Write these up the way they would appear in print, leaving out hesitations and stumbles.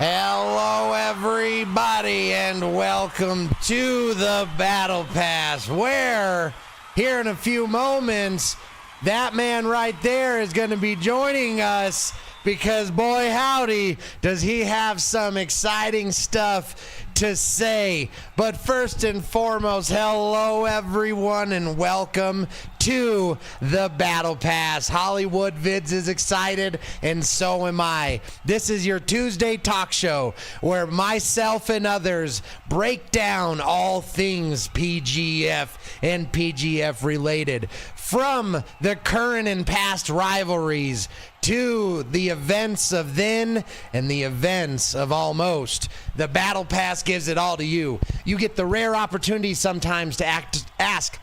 Hello, everybody, and welcome to the Battle Pass, where here in a few moments, that man right there is going to be joining us because, boy, howdy, does he have some exciting stuff to say. But first and foremost, hello, everyone, and welcome to the Battle Pass. Hollywood Vids is excited, and so am I. This is your Tuesday talk show where myself and others break down all things PGF and PGF related, from the current and past rivalries to the events of then and the events of almost. The Battle Pass gives it all to you. You get the rare opportunity sometimes to ask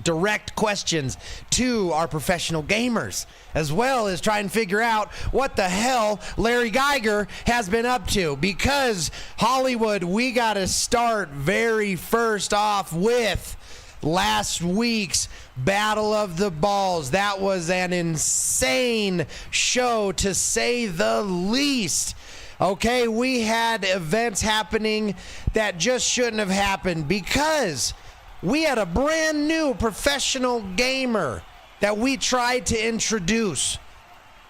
direct questions to our professional gamers, as well as try and figure out what the hell Larry Geiger has been up to. Because Hollywood, we got to start very first off with last week's Battle of the Balls. That was an insane show, to say the least. Okay, we had events happening that just shouldn't have happened because we had a brand new professional gamer that we tried to introduce.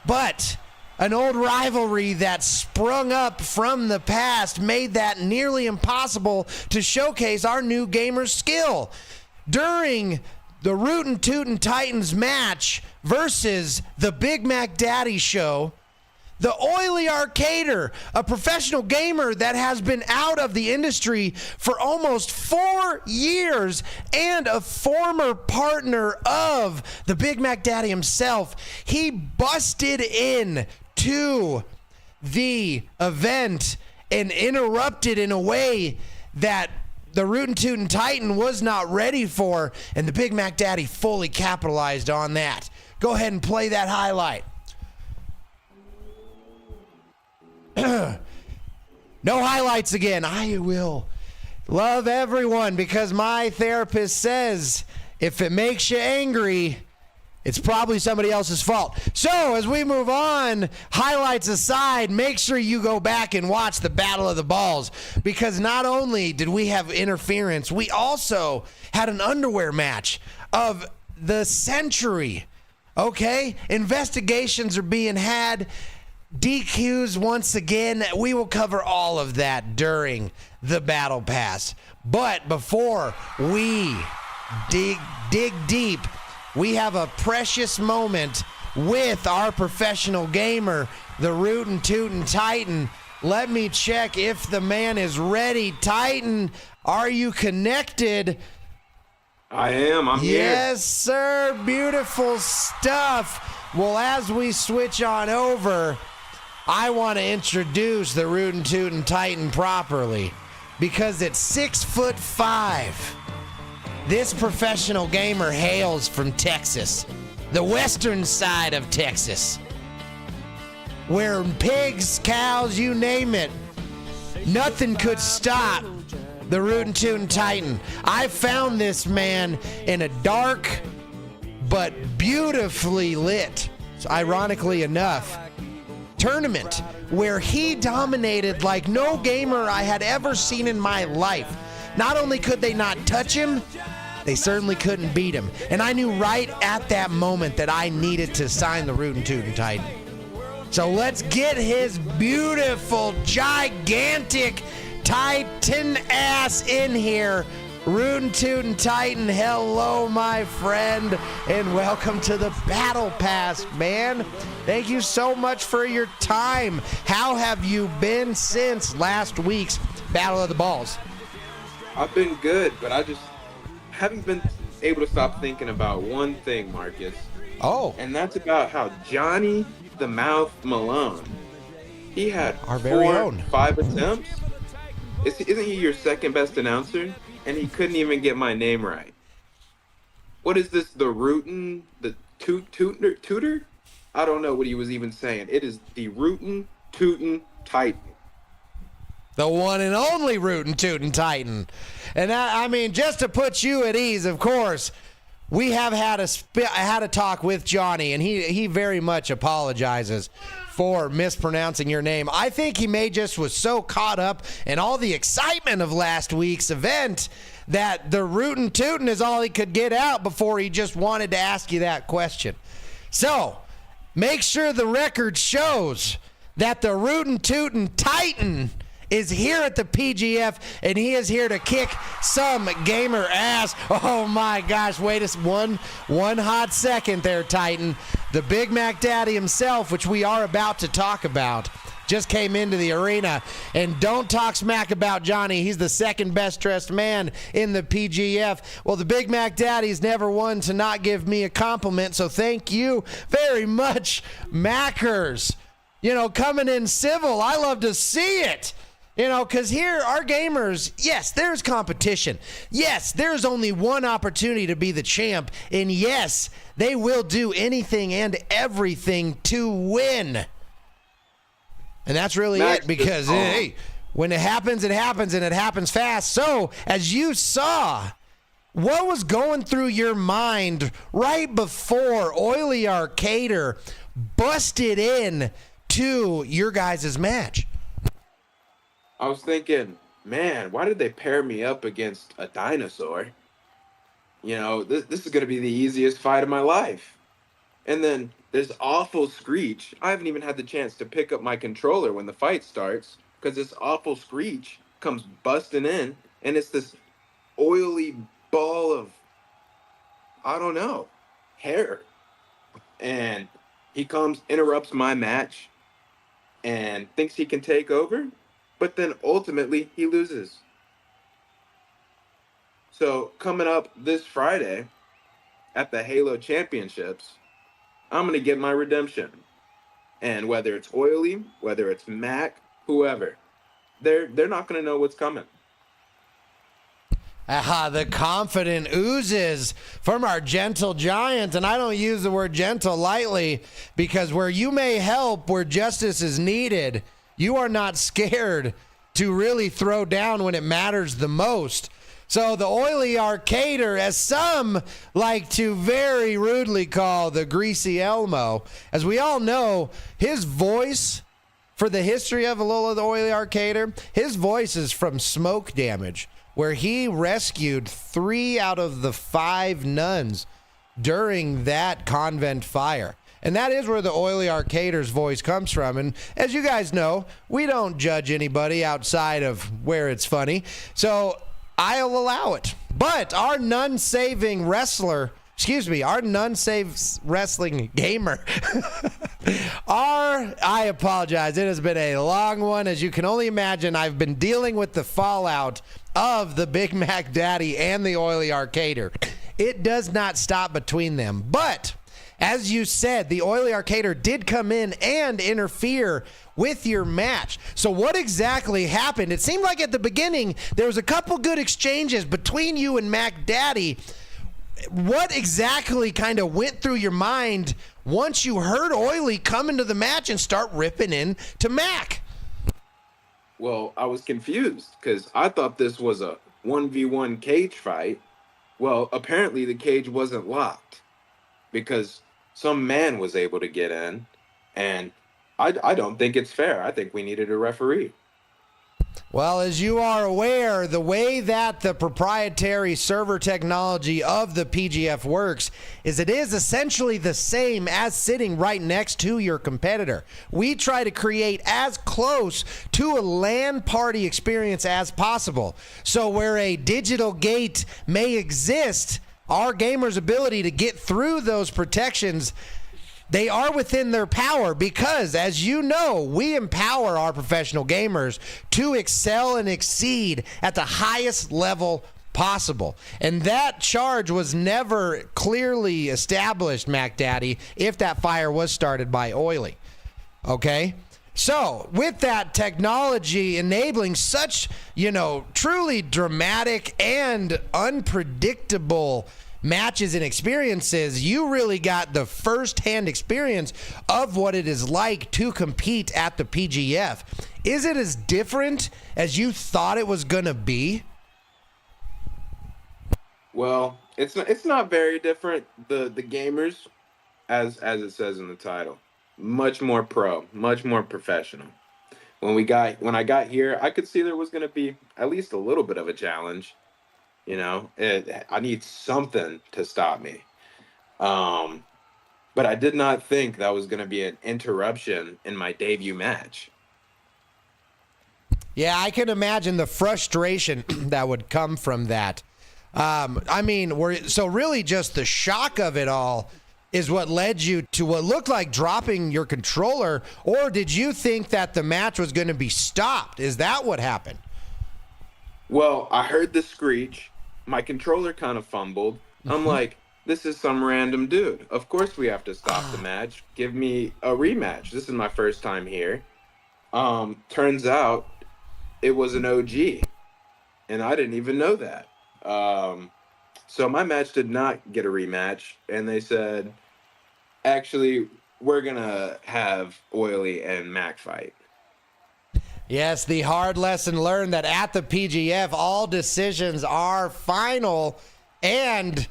But an old rivalry that sprung up from the past made that nearly impossible to showcase our new gamer's skill. During the Rootin' Tootin' Titans match versus the Big Mac Daddy show, the oily arcader, a professional gamer that has been out of the industry for almost 4 years and a former partner of the Big Mac Daddy himself, he busted in to the event and interrupted in a way that the Rootin' Tootin' Titan was not ready for, and the Big Mac Daddy fully capitalized on that. Go ahead and play that highlight. No highlights again. I will love everyone because my therapist says if it makes you angry, it's probably somebody else's fault. So as we move on, highlights aside, make sure you go back and watch the Battle of the Balls, because not only did we have interference, we also had an underwear match of the century. Okay? Investigations are being had. DQs once again. We will cover all of that during the Battle Pass. But before we dig deep, we have a precious moment with our professional gamer, the Rootin' Tootin' Titan. Let me check if the man is ready. Titan, are you connected? I am. I'm here. Yes, sir. Beautiful stuff. Well, as we switch on over, I want to introduce the Rootin' Tootin' Titan properly, because at 6'5", this professional gamer hails from Texas, the western side of Texas, where pigs, cows, you name it, nothing could stop the Rootin' Tootin' Titan. I found this man in a dark but beautifully lit, ironically enough, tournament where he dominated like no gamer I had ever seen in my life. Not only could they not touch him, they certainly couldn't beat him. And I knew right at that moment that I needed to sign the Rootin' Tootin' Titan. So let's get his beautiful, gigantic Titan ass in here. Rootin' Tootin' Titan, hello, my friend, and welcome to the Battle Pass, man. Thank you so much for your time. How have you been since last week's Battle of the Balls? I've been good, but I just haven't been able to stop thinking about one thing, Marcus. Oh. And that's about how Johnny the Mouth Malone, he had our very own 5 attempts. Isn't he your second best announcer? And he couldn't even get my name right. What is this? The Rootin', the Tutor? I don't know what he was even saying. It is the Rootin' Tootin' Titan. The one and only Rootin' Tootin' Titan. And I mean, just to put you at ease, of course, we have had a talk with Johnny, and he very much apologizes for mispronouncing your name. I think he may just was so caught up in all the excitement of last week's event that the rootin' tootin' is all he could get out before he just wanted to ask you that question. So make sure the record shows that the rootin' tootin' Titan is here at the PGF, and he is here to kick some gamer ass. Oh my gosh, wait one hot second there, Titan. The Big Mac Daddy himself, which we are about to talk about, just came into the arena. And don't talk smack about Johnny. He's the second best dressed man in the PGF. Well, the Big Mac Daddy's never one to not give me a compliment, so thank you very much, Mackers. You know, coming in civil. I love to see it. You know, because here, our gamers, yes, there's competition. Yes, there's only one opportunity to be the champ. And yes, they will do anything and everything to win. And that's really it, because, hey, when it happens, and it happens fast. So, as you saw, what was going through your mind right before Oily Arcader busted in to your guys' match? I was thinking, man, why did they pair me up against a dinosaur? You know, this is going to be the easiest fight of my life. And then this awful screech. I haven't even had the chance to pick up my controller when the fight starts, because this awful screech comes busting in, and it's this oily ball of, I don't know, hair. And he comes, interrupts my match, and thinks he can take over. But then ultimately he loses. So coming up this Friday at the Halo Championships, I'm going to get my redemption. And whether it's Oily, whether it's Mac, whoever, they're not going to know what's coming. The confident oozes from our gentle giant. And I don't use the word gentle lightly, because where you may help, where justice is needed, you are not scared to really throw down when it matters the most. So the Oily Arcader, as some like to very rudely call the Greasy Elmo, as we all know, his voice, for the history of Alola the Oily Arcader, his voice is from Smoke Damage, where he rescued 3 out of the 5 nuns during that convent fire. And that is where the Oily Arcader's voice comes from. And as you guys know, we don't judge anybody outside of where it's funny. So I'll allow it. But our nun-saving wrestling gamer, I apologize. It has been a long one. As you can only imagine, I've been dealing with the fallout of the Big Mac Daddy and the Oily Arcader. It does not stop between them. But as you said, the Oily Arcader did come in and interfere with your match. So what exactly happened? It seemed like at the beginning there was a couple good exchanges between you and Mac Daddy. What exactly kind of went through your mind once you heard Oily come into the match and start ripping into Mac? Well, I was confused because I thought this was a 1v1 cage fight. Well, apparently the cage wasn't locked because some man was able to get in, and I don't think it's fair. I think we needed a referee. Well, as you are aware, the way that the proprietary server technology of the PGF works is it is essentially the same as sitting right next to your competitor. We try to create as close to a LAN party experience as possible. So where a digital gate may exist, our gamers' ability to get through those protections, they are within their power, because, as you know, we empower our professional gamers to excel and exceed at the highest level possible. And that charge was never clearly established, Mac Daddy, if that fire was started by Oily. Okay? So, with that technology enabling such, truly dramatic and unpredictable matches and experiences, you really got the first-hand experience of what it is like to compete at the PGF. Is it as different as you thought it was going to be? Well, It's not very different. The gamers, as it says in the title, much more pro, much more professional. When I got here, I could see there was going to be at least a little bit of a challenge. I need something to stop me. Um, but I did not think that was going to be an interruption in my debut match. Yeah, I can imagine the frustration that would come from that. I mean, so really just the shock of it all is what led you to what looked like dropping your controller, or did you think that the match was going to be stopped? Is that what happened? Well, I heard the screech. My controller kind of fumbled. I'm like, this is some random dude. Of course we have to stop the match. Give me a rematch. This is my first time here. Turns out it was an OG, and I didn't even know that. So my match did not get a rematch, and they said, actually, we're gonna have Oily and Mac fight. Yes, the hard lesson learned that at the PGF, all decisions are final. And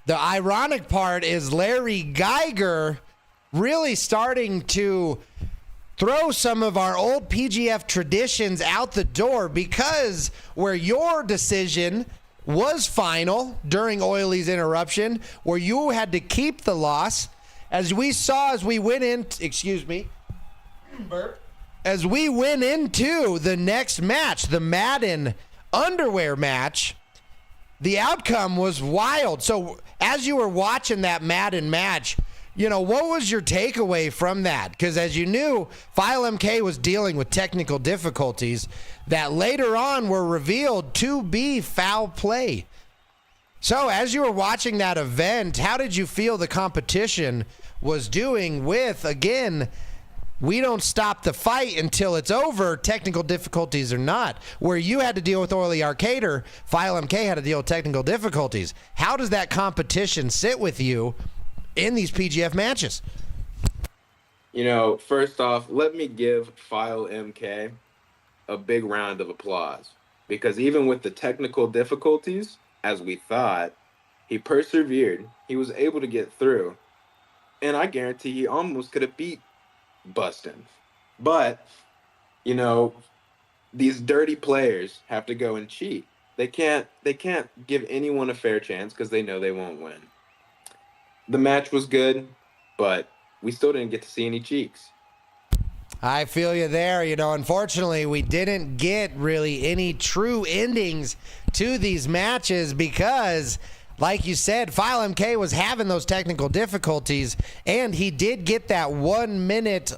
the ironic part is Larry Geiger really starting to throw some of our old PGF traditions out the door, because where your decision was final during Oily's interruption, where you had to keep the loss, as we saw as we went in, as we went into the next match, the Madden underwear match, the outcome was wild. So as you were watching that Madden match, what was your takeaway from that? Because as you knew, File MK was dealing with technical difficulties that later on were revealed to be foul play. So as you were watching that event, how did you feel the competition was doing with, again, we don't stop the fight until it's over, technical difficulties or not? Where you had to deal with Oily Arcader, File MK had to deal with technical difficulties. How does that competition sit with you in these PGF matches? First off, let me give File MK a big round of applause, because even with the technical difficulties, as we thought, he persevered. He was able to get through, and I guarantee he almost could have beat Bustin'. But, these dirty players have to go and cheat. They can't give anyone a fair chance because they know they won't win. The match was good, but we still didn't get to see any cheeks. I feel you there. Unfortunately, we didn't get really any true endings to these matches because, like you said, File MK was having those technical difficulties, and he did get that 1 minute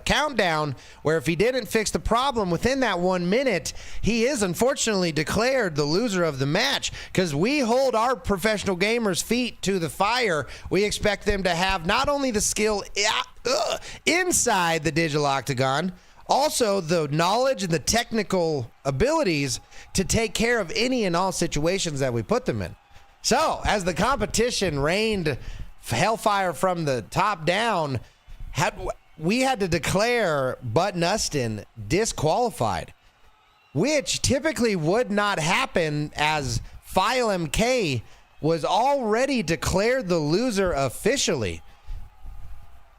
countdown where if he didn't fix the problem within that 1 minute, he is unfortunately declared the loser of the match, because we hold our professional gamers' feet to the fire. We expect them to have not only the skill inside the digital octagon, also the knowledge and the technical abilities to take care of any and all situations that we put them in. So as the competition rained hellfire from the top down, we had to declare Button Ustin disqualified, which typically would not happen, as File MK was already declared the loser officially.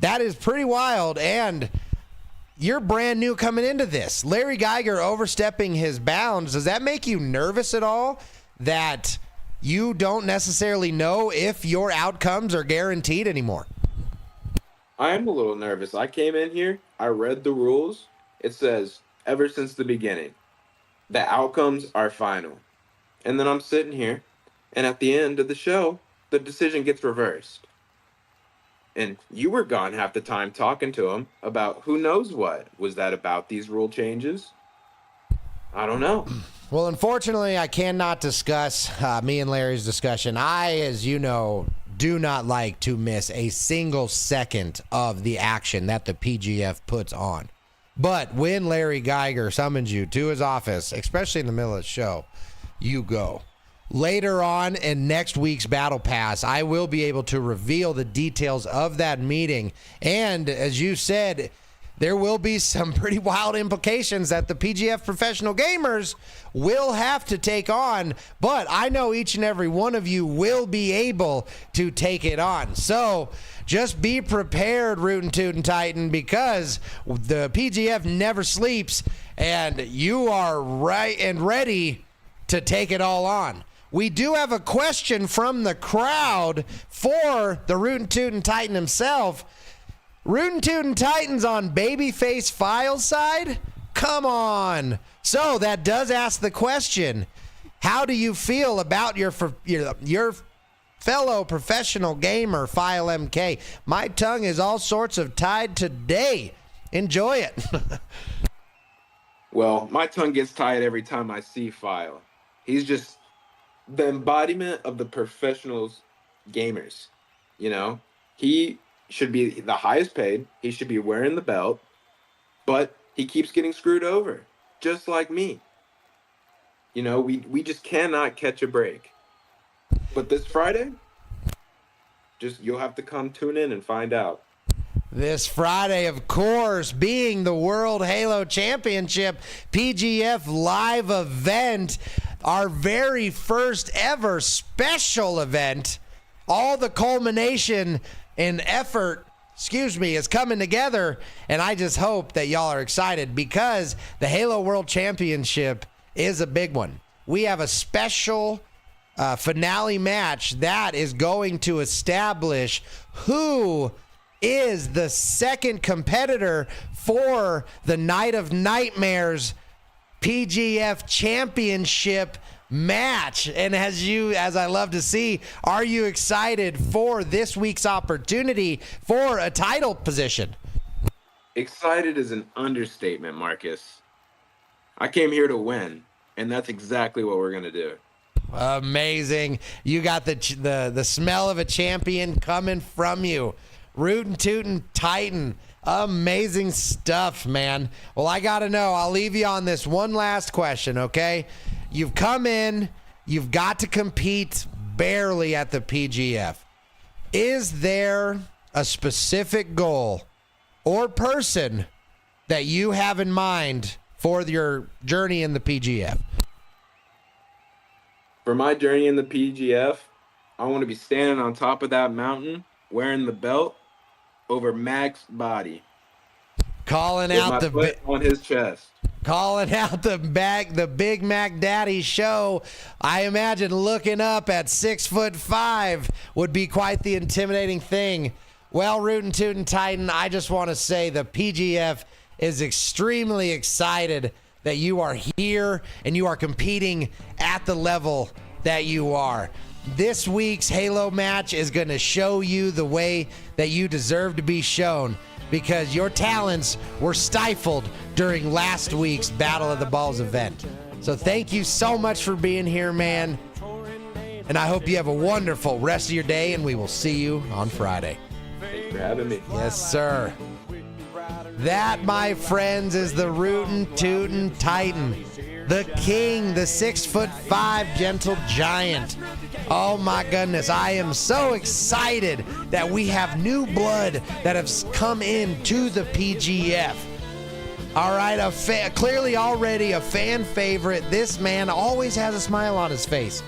That is pretty wild, and you're brand new coming into this. Larry Geiger overstepping his bounds. Does that make you nervous at all, that you don't necessarily know if your outcomes are guaranteed anymore? I am a little nervous. I came in here, I read the rules. It says, ever since the beginning, the outcomes are final. And then I'm sitting here, and at the end of the show, the decision gets reversed. And you were gone half the time talking to him about who knows what. Was that about these rule changes? I don't know. Well, unfortunately, I cannot discuss me and Larry's discussion. I, as you know, do not like to miss a single second of the action that the PGF puts on. But when Larry Geiger summons you to his office, especially in the middle of the show, you go. Later on in next week's Battle Pass, I will be able to reveal the details of that meeting. And as you said, there will be some pretty wild implications that the PGF professional gamers will have to take on, but I know each and every one of you will be able to take it on. So just be prepared, Rootin' Tootin' Titan, because the PGF never sleeps, and you are right and ready to take it all on. We do have a question from the crowd for the Rootin' Tootin' Titan himself. Rootin' Tootin' Titans on Babyface Files side? Come on. So that does ask the question, how do you feel about your fellow professional gamer, File MK? My tongue is all sorts of tied today. Enjoy it. Well, my tongue gets tied every time I see File. He's just the embodiment of the professionals gamers. You know, he should be the highest paid. He should be wearing the belt, but he keeps getting screwed over, just like me. You know, we just cannot catch a break. But this Friday, you'll have to come tune in and find out. This Friday, of course, being the World Halo Championship PGF live event, our very first ever special event. All the culmination and effort, is coming together, and I just hope that y'all are excited because the Halo World Championship is a big one. We have a special finale match that is going to establish who is the second competitor for the Night of Nightmares PGF Championship match. And as I love to see, are you excited for this week's opportunity for a title position? Excited is an understatement, Marcus. I came here to win, and that's exactly what we're going to do. Amazing. You got the smell of a champion coming from you. Rootin' Tootin' Titan. Amazing stuff, man. Well, I got to know. I'll leave you on this one last question, okay? You've come in. You've got to compete barely at the PGF. Is there a specific goal or person that you have in mind for your journey in the PGF? For my journey in the PGF, I want to be standing on top of that mountain, wearing the belt over Mac's body. Calling with out my the foot on his chest. Calling out the Big Mac Daddy show. I imagine looking up at 6'5" would be quite the intimidating thing. Well, Rootin' Tootin' Titan, I just want to say the PGF is extremely excited that you are here and you are competing at the level that you are. This week's Halo match is going to show you the way that you deserve to be shown, because your talents were stifled during last week's Battle of the Balls event. So thank you so much for being here, man. And I hope you have a wonderful rest of your day, and we will see you on Friday. Thanks for having me. Yes, sir. That, my friends, is the Rootin' Tootin' Titan. The king, the 6'5" gentle giant. Oh my goodness, I am so excited that we have new blood that has come into the PGF. All right, clearly already a fan favorite. This man always has a smile on his face.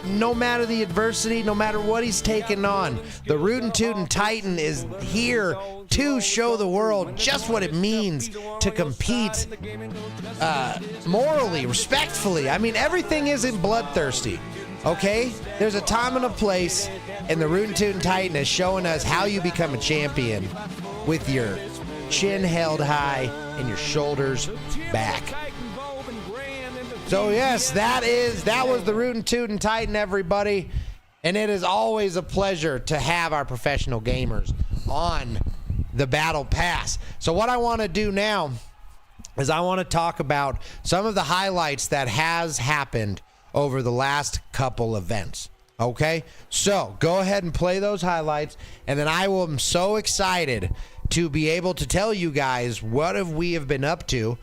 No matter the adversity, no matter what he's taken on, the Rootin' Tootin' Titan is here to show the world just what it means to compete morally, respectfully. I mean, everything isn't bloodthirsty, okay? There's a time and a place, and the Rootin' Tootin' Titan is showing us how you become a champion with your chin held high and your shoulders back. So yes, that was the Rootin' Tootin' Titan, everybody. And it is always a pleasure to have our professional gamers on the Battle Pass. So what I want to do now is I want to talk about some of the highlights that has happened over the last couple events. Okay? So go ahead and play those highlights, and then I am so excited to be able to tell you guys what we have been up to.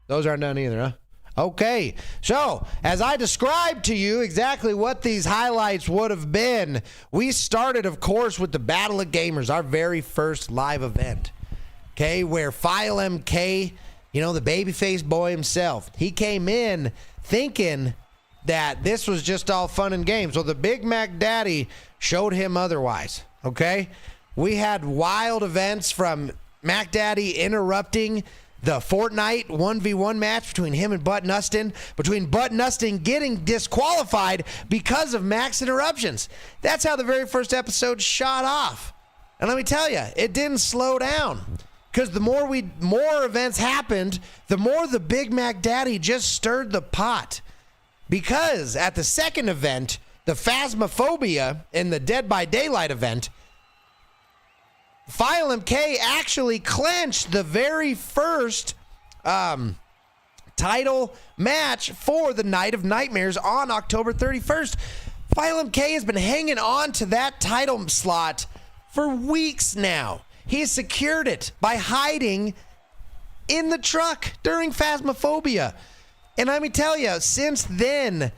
Those aren't done either, huh? Okay, so as I described to you exactly what these highlights would have been, we started, of course, with the Battle of Gamers, our very first live event. Okay, where File MK, the babyface boy himself, he came in thinking that this was just all fun and games. Well, the Big Mac Daddy showed him otherwise, okay? We had wild events from Mac Daddy interrupting the Fortnite 1v1 match between him and Butt Nustin, between Butt Nustin getting disqualified because of Mac's interruptions. That's how the very first episode shot off. And let me tell you, it didn't slow down. Because the more events happened, the more the Big Mac Daddy just stirred the pot. Because at the second event, the Phasmophobia in the Dead by Daylight event, File MK actually clinched the very first title match for the Night of Nightmares on October 31st. File MK has been hanging on to that title slot for weeks now. He has secured it by hiding in the truck during Phasmophobia. And let me tell you, since then,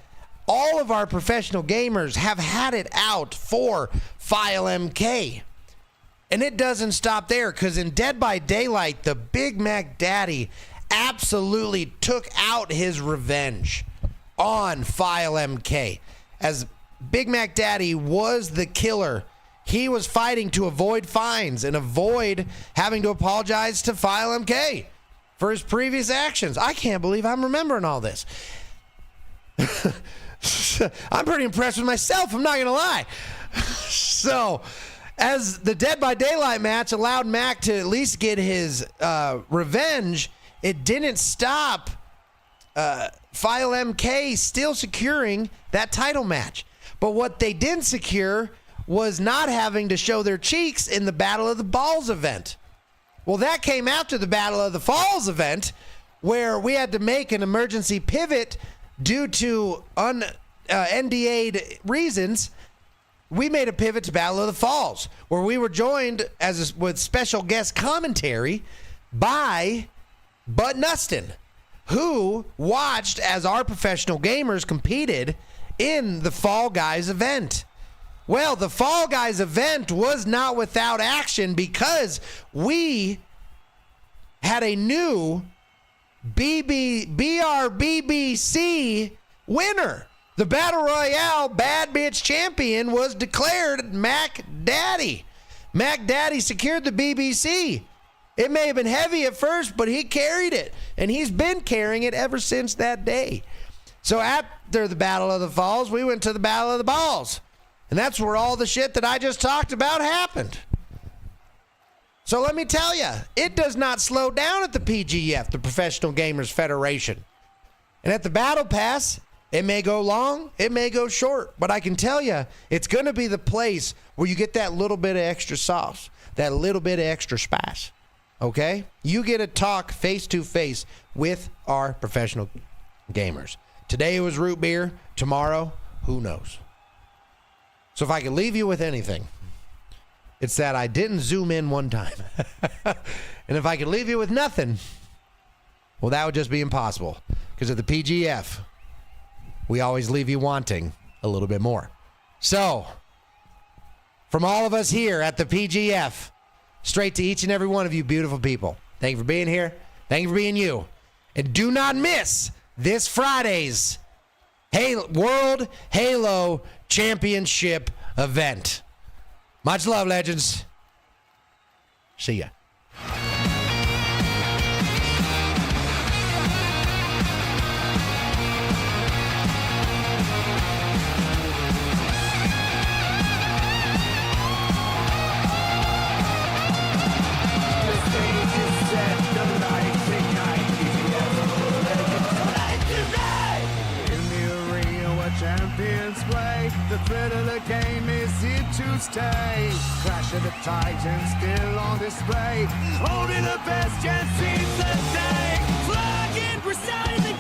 all of our professional gamers have had it out for File MK. And it doesn't stop there, because in Dead by Daylight, the Big Mac Daddy absolutely took out his revenge on File MK. As Big Mac Daddy was the killer, he was fighting to avoid fines and avoid having to apologize to File MK for his previous actions. I can't believe I'm remembering all this. I'm pretty impressed with myself, I'm not going to lie. So, as the Dead by Daylight match allowed Mac to at least get his revenge, it didn't stop File MK still securing that title match. But what they didn't secure was not having to show their cheeks in the Battle of the Balls event. Well, that came after the Battle of the Falls event, where we had to make an emergency pivot due to NDA'd reasons. We made a pivot to Battle of the Falls, where we were joined with special guest commentary by Butt Nustin, who watched as our professional gamers competed in the Fall Guys event. Well, the Fall Guys event was not without action, because we had a new BRBBC winner. The Battle Royale Bad Bitch Champion was declared Mac Daddy. Mac Daddy secured the BBC. It may have been heavy at first, but he carried it, and he's been carrying it ever since that day. So after the Battle of the Falls, we went to the Battle of the Balls. And that's where all the shit that I just talked about happened. So let me tell you, it does not slow down at the PGF, the Professional Gamers Federation. And at the Battle Pass, it may go long, it may go short, but I can tell you, it's going to be the place where you get that little bit of extra sauce, that little bit of extra spice. Okay? You get to talk face to face with our professional gamers. Today it was root beer. Tomorrow, who knows? So if I could leave you with anything, it's that I didn't zoom in one time. And if I could leave you with nothing, well, that would just be impossible. Because at the PGF, we always leave you wanting a little bit more. So, from all of us here at the PGF, straight to each and every one of you beautiful people, thank you for being here. Thank you for being you. And do not miss this Friday's World Halo Championship event. Much love, legends. See ya. The threat of the game is here to stay. Clash of the Titans still on display. Only the best chance seems the day. Flag in precisely.